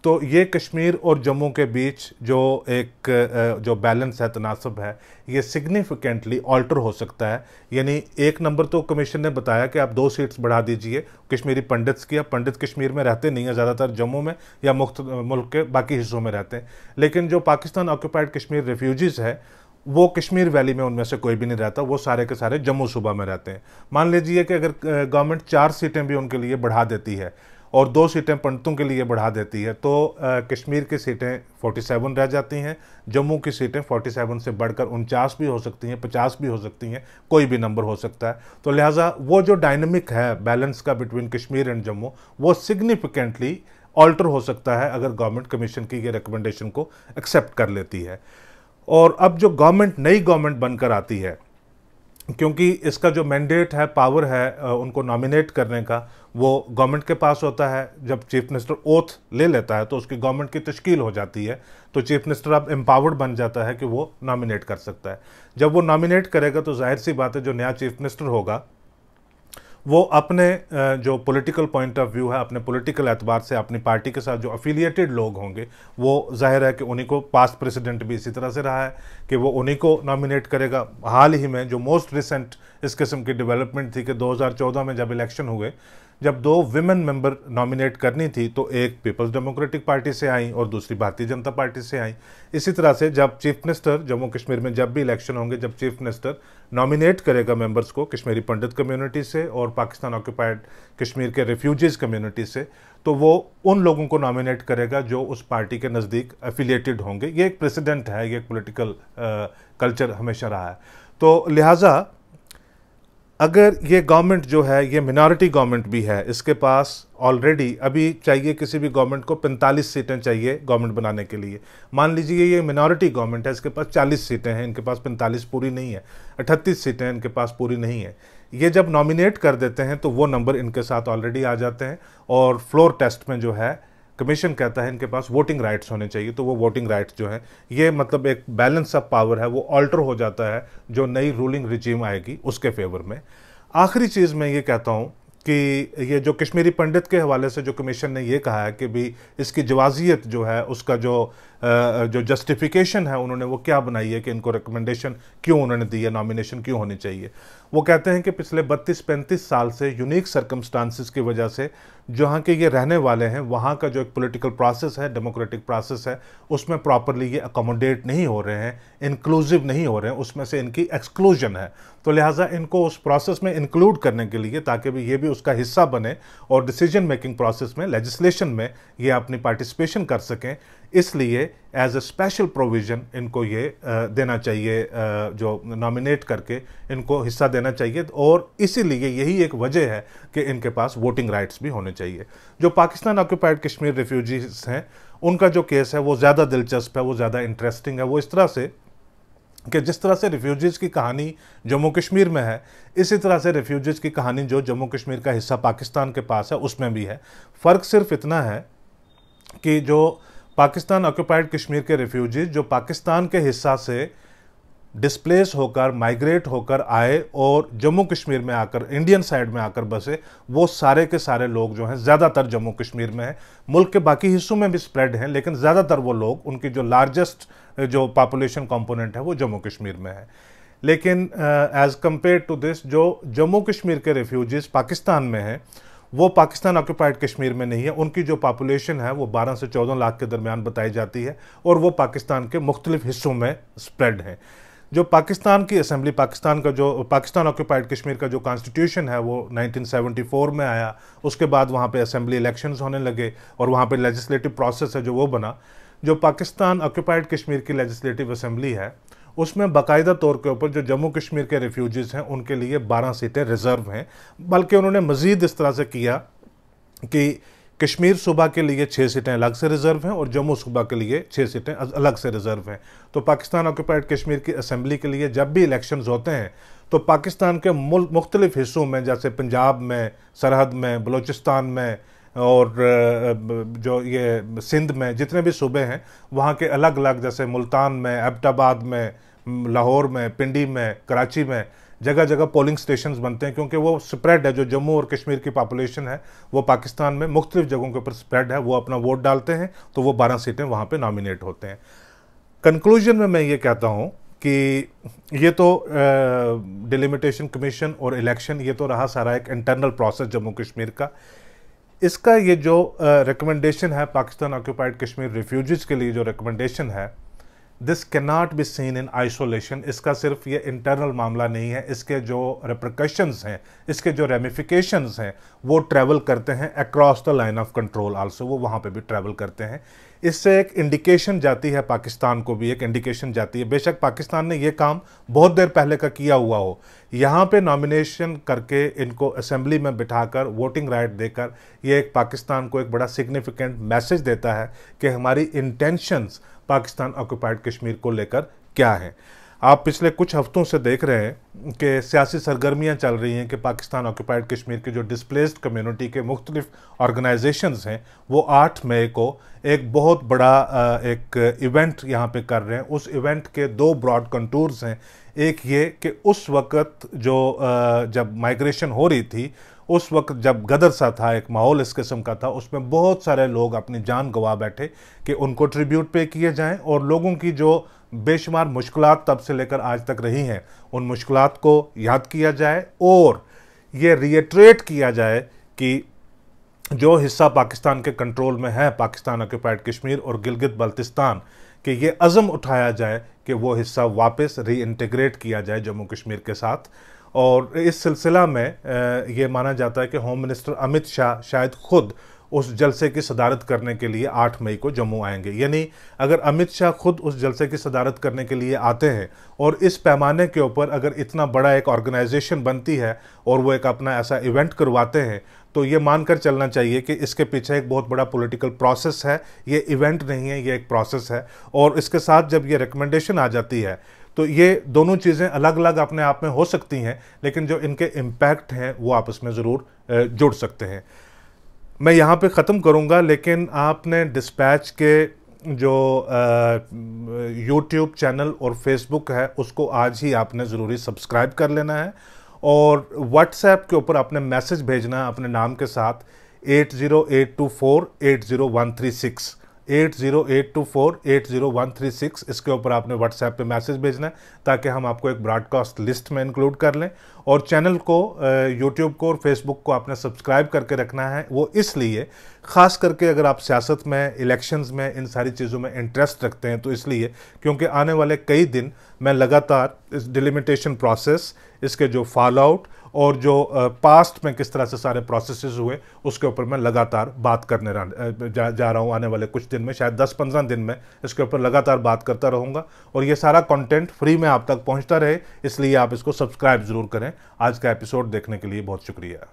तो ये कश्मीर और जम्मू के बीच जो एक जो बैलेंस है, तनासब है, ये सिग्निफिकेंटली ऑल्टर हो सकता है। यानी एक नंबर तो कमीशन ने बताया कि आप 2 सीट्स बढ़ा दीजिए कश्मीरी पंडित्स की। अब पंडित कश्मीर में रहते नहीं हैं, ज़्यादातर जम्मू में या मुल्क के बाकी हिस्सों में रहते हैं। लेकिन जो पाकिस्तान ऑक्यूपाइड कश्मीर रेफ्यूजीज़ है वो कश्मीर वैली में उनमें से कोई भी नहीं रहता, वो सारे के सारे जम्मू सूबा में रहते हैं। मान लीजिए कि अगर गवर्नमेंट 4 सीटें भी उनके लिए बढ़ा देती है और 2 सीटें पंडितों के लिए बढ़ा देती है, तो कश्मीर की सीटें 47 रह जाती हैं, जम्मू की सीटें 47 से बढ़कर 49 भी हो सकती हैं, 50 भी हो सकती हैं, कोई भी नंबर हो सकता है। तो लिहाजा वो जो डायनामिक है बैलेंस का बिटवीन कश्मीर एंड जम्मू, वो सिग्निफिकेंटली ऑल्टर हो सकता है अगर गवर्नमेंट कमीशन की ये रिकमेंडेशन को एक्सेप्ट कर लेती है। और अब जो गवर्नमेंट नई गवर्नमेंट बनकर आती है, क्योंकि इसका जो मैंडेट है, पावर है उनको नॉमिनेट करने का, वो गवर्नमेंट के पास होता है। जब चीफ मिनिस्टर ओथ ले लेता है तो उसकी गवर्नमेंट की तश्कील हो जाती है, तो चीफ मिनिस्टर अब एम्पावर्ड बन जाता है कि वो नॉमिनेट कर सकता है। जब वो नॉमिनेट करेगा तो जाहिर सी बात है जो नया चीफ मिनिस्टर होगा वो अपने जो पॉलिटिकल पॉइंट ऑफ व्यू है, अपने पॉलिटिकल एतबार से अपनी पार्टी के साथ जो अफिलिएटेड लोग होंगे, वो जाहिर है कि उन्हीं को, पास्ट प्रेसिडेंट भी इसी तरह से रहा है कि वो उन्हीं को नॉमिनेट करेगा। हाल ही में जो मोस्ट रिसेंट इस किस्म की डेवलपमेंट थी कि 2014 में जब इलेक्शन हुए, जब 2 विमेन मेंबर नॉमिनेट करनी थी तो एक पीपल्स डेमोक्रेटिक पार्टी से आई और दूसरी भारतीय जनता पार्टी से आई। इसी तरह से जब चीफ मिनिस्टर जम्मू कश्मीर में जब भी इलेक्शन होंगे, जब चीफ मिनिस्टर नॉमिनेट करेगा मेंबर्स को कश्मीरी पंडित कम्युनिटी से और पाकिस्तान ऑक्यूपाइड कश्मीर के रेफ्यूजीज़ कम्युनिटी से, तो वो उन लोगों को नॉमिनेट करेगा जो उस पार्टी के नज़दीक एफिलिएटेड होंगे। ये एक प्रेसिडेंट है, ये एक पॉलिटिकल कल्चर हमेशा रहा है। तो लिहाजा अगर ये गवर्नमेंट जो है ये मिनॉरिटी गवर्नमेंट भी है, इसके पास ऑलरेडी अभी चाहिए, किसी भी गवर्नमेंट को 45 सीटें चाहिए गवर्नमेंट बनाने के लिए। मान लीजिए ये मिनॉरिटी गवर्नमेंट है, इसके पास 40 सीटें हैं, इनके पास 45 पूरी नहीं है, 38 सीटें इनके पास पूरी नहीं है। ये जब नॉमिनेट कर देते हैं तो वो नंबर इनके साथ ऑलरेडी आ जाते हैं और फ्लोर टेस्ट में जो है कमीशन कहता है इनके पास वोटिंग राइट्स होने चाहिए, तो वो वोटिंग राइट्स जो हैं, ये मतलब एक बैलेंस ऑफ पावर है, वो ऑल्टर हो जाता है जो नई रूलिंग रिजीम आएगी उसके फेवर में। आखिरी चीज़ मैं ये कहता हूँ कि ये जो कश्मीरी पंडित के हवाले से जो कमीशन ने ये कहा है कि भी इसकी जवाजियत जो है, उसका जो जस्टिफिकेशन है उन्होंने वो क्या बनाई है कि इनको रिकमेंडेशन क्यों उन्होंने दी है, नॉमिनेशन क्यों होनी चाहिए। वो कहते हैं कि पिछले 32-35 साल से यूनिक सर्कमस्टांसिस की वजह से जहाँ के ये रहने वाले हैं वहाँ का जो एक पॉलिटिकल प्रोसेस है, डेमोक्रेटिक प्रोसेस है, उसमें प्रॉपरली ये अकोमोडेट नहीं हो रहे हैं, इंक्लूसिव नहीं हो रहे हैं, उसमें से इनकी एक्सक्लूजन है। तो लिहाजा इनको उस प्रोसेस में इंक्लूड करने के लिए, ताकि भी ये भी उसका हिस्सा बने और डिसीजन मेकिंग प्रोसेस में, लेजिस्लेशन में ये अपनी पार्टिसिपेशन कर सकें, इसलिए एज ए स्पेशल प्रोविज़न इनको ये देना चाहिए, जो नॉमिनेट करके इनको हिस्सा देना चाहिए। और इसीलिए यही एक वजह है कि इनके पास वोटिंग राइट्स भी होने चाहिए। जो पाकिस्तान ऑक्यूपाइड कश्मीर रिफ्यूजीज हैं, उनका जो केस है वो ज़्यादा दिलचस्प है, वो ज़्यादा इंटरेस्टिंग है। वो इस तरह से कि जिस तरह से रिफ्यूजीज़ की कहानी जम्मू कश्मीर में है, इसी तरह से रिफ्यूजीज़ की कहानी जो जम्मू कश्मीर का हिस्सा पाकिस्तान के पास है उसमें भी है। फ़र्क सिर्फ इतना है कि जो पाकिस्तान ऑक्यूपाइड कश्मीर के रिफ्यूजीज जो पाकिस्तान के हिस्सा से डिस्प्लेस होकर, माइग्रेट होकर आए और जम्मू कश्मीर में आकर, इंडियन साइड में आकर बसे, वो सारे के सारे लोग जो हैं ज़्यादातर जम्मू कश्मीर में हैं। मुल्क के बाकी हिस्सों में भी स्प्रेड हैं, लेकिन ज़्यादातर वो लोग, उनकी जो लार्जेस्ट जो पॉपुलेशन कंपोनेंट है वो जम्मू कश्मीर में है। लेकिन एज़ कम्पेयर टू दिस, जो जम्मू कश्मीर के रिफ्यूजीज पाकिस्तान में हैं वो पाकिस्तान ऑक्यूपाइड कश्मीर में नहीं है। उनकी जो पॉपुलेशन है वो 12 से 14 लाख के दरमियान बताई जाती है और वो पाकिस्तान के मुख्तलिफ हिस्सों में स्प्रेड हैं। जो पाकिस्तान की असम्बली, पाकिस्तान का जो पाकिस्तान ऑक्यूपाइड कश्मीर का जो कॉन्स्टिट्यूशन है वो 1974 में आया। उसके बाद वहाँ पे असम्बली इलेक्शंस होने लगे और वहाँ पे लेजिस्लेटिव प्रोसेस है जो वो बना। जो पाकिस्तान ऑक्यूपाइड कश्मीर की लेजिस्लेटिव असम्बली है उसमें बाकायदा तौर के ऊपर जो जम्मू कश्मीर के रिफ्यूजीज़ हैं उनके लिए 12 सीटें रिज़र्व हैं। बल्कि उन्होंने मज़ीद इस तरह से किया कि कश्मीर सूबा के लिए 6 सीटें अलग से रिज़र्व हैं और जम्मू सूबा के लिए 6 सीटें अलग से रिज़र्व हैं। तो पाकिस्तान ऑक्यूपाइड कश्मीर की असम्बली के लिए जब भी इलेक्शंस होते हैं तो पाकिस्तान के मुख्तलिफ हिस्सों में, जैसे पंजाब में, सरहद में, बलूचिस्तान में और जो ये सिंध में, जितने भी सूबे हैं वहाँ के अलग अलग, जैसे मुल्तान में, एबटाबाद में, लाहौर में, पिंडी में, कराची में, जगह जगह पोलिंग स्टेशंस बनते हैं, क्योंकि वो स्प्रेड है। जो जम्मू और कश्मीर की पॉपुलेशन है वो पाकिस्तान में मुख्तलिफ जगहों के ऊपर स्प्रेड है। वो अपना वोट डालते हैं तो वो 12 सीटें वहाँ पे नॉमिनेट होते हैं। कंक्लूजन में मैं ये कहता हूँ कि ये तो डिलिमिटेशन कमीशन और इलेक्शन, ये तो रहा सारा एक इंटरनल प्रोसेस जम्मू कश्मीर का। इसका ये जो रिकमेंडेशन है पाकिस्तान ऑक्यूपाइड कश्मीर रिफ्यूजीज़ के लिए, जो रिकमेंडेशन है, this can not be seen in isolation. इसका सिर्फ ये इंटरनल मामला नहीं है, इसके जो रिप्रिकॉशंस हैं, इसके जो रेमिफिकेशंस हैं वो ट्रैवल करते हैं across the line of control also, वो वहाँ पे भी ट्रैवल करते हैं। इससे एक इंडिकेशन जाती है, पाकिस्तान को भी एक इंडिकेशन जाती है। बेशक पाकिस्तान ने ये काम बहुत देर पहले का किया हुआ हो, यहाँ पे नॉमिनेशन करके इनको असेंबली में बिठाकर वोटिंग राइट देकर ये एक पाकिस्तान को एक बड़ा सिग्निफिकेंट मैसेज देता है कि हमारी इंटेंशंस पाकिस्तान ऑक्यूपाइड कश्मीर को लेकर क्या है। आप पिछले कुछ हफ्तों से देख रहे हैं कि सियासी सरगर्मियां चल रही हैं कि पाकिस्तान ऑक्यूपाइड कश्मीर के जो डिस्प्लेस्ड कम्युनिटी के मुख्तलिफ ऑर्गेनाइजेशंस हैं वो 8 मई को एक बहुत बड़ा एक इवेंट यहाँ पे कर रहे हैं। उस इवेंट के 2 ब्रॉड कंटूर्स हैं। एक ये कि उस वक़्त जो जब माइग्रेशन हो रही थी, उस वक्त जब गदर सा था, एक माहौल इस किस्म का था, उसमें बहुत सारे लोग अपनी जान गंवा बैठे कि उनको ट्रिब्यूट पे किए जाएं और लोगों की जो बेशुमार मुश्किलात तब से लेकर आज तक रही हैं उन मुश्किलात को याद किया जाए और ये रिएट्रेट किया जाए कि जो हिस्सा पाकिस्तान के कंट्रोल में है, पाकिस्तान ऑक्यूपाइड कश्मीर और गिलगित बल्तिस्तान, कि ये अज़म उठाया जाए कि वो हिस्सा वापस रीइंटीग्रेट किया जाए जम्मू कश्मीर के साथ। और इस सिलसिला में ये माना जाता है कि होम मिनिस्टर अमित शाह शायद खुद उस जलसे की सदारत करने के लिए 8 मई को जम्मू आएंगे। यानी अगर अमित शाह खुद उस जलसे की सदारत करने के लिए आते हैं और इस पैमाने के ऊपर अगर इतना बड़ा एक ऑर्गेनाइजेशन बनती है और वो एक अपना ऐसा इवेंट करवाते हैं, तो ये मानकर चलना चाहिए कि इसके पीछे एक बहुत बड़ा पॉलिटिकल प्रोसेस है। ये इवेंट नहीं है, ये एक प्रोसेस है। और इसके साथ जब ये रिकमेंडेशन आ जाती है तो ये दोनों चीज़ें अलग अलग अपने आप में हो सकती हैं, लेकिन जो इनके इम्पैक्ट हैं वो आपस में ज़रूर जुड़ सकते हैं। मैं यहाँ पे ख़त्म करूँगा, लेकिन आपने डिस्पैच के जो यूट्यूब चैनल और फेसबुक है उसको आज ही आपने ज़रूरी सब्सक्राइब कर लेना है और व्हाट्सएप के ऊपर आपने मैसेज भेजना है अपने नाम के साथ 8082480136 8082480136। इसके ऊपर आपने व्हाट्सएप पे मैसेज भेजना है ताकि हम आपको एक ब्रॉडकास्ट लिस्ट में इंक्लूड कर लें। और चैनल को, यूट्यूब को और फेसबुक को आपने सब्सक्राइब करके रखना है। वो इसलिए, ख़ास करके अगर आप सियासत में, इलेक्शंस में, इन सारी चीज़ों में इंटरेस्ट रखते हैं तो इसलिए क्योंकि आने वाले कई दिन मैं लगातार इस डिलिमिटेशन प्रोसेस, इसके जो फॉल आउट और जो पास्ट में किस तरह से सारे प्रोसेसेस हुए उसके ऊपर मैं लगातार बात करने जा रहा हूँ। आने वाले कुछ दिन में, शायद 10-15 दिन में इसके ऊपर लगातार बात करता रहूँगा और ये सारा कंटेंट फ्री में आप तक पहुँचता रहे, इसलिए आप इसको सब्सक्राइब ज़रूर करें। आज का एपिसोड देखने के लिए बहुत शुक्रिया।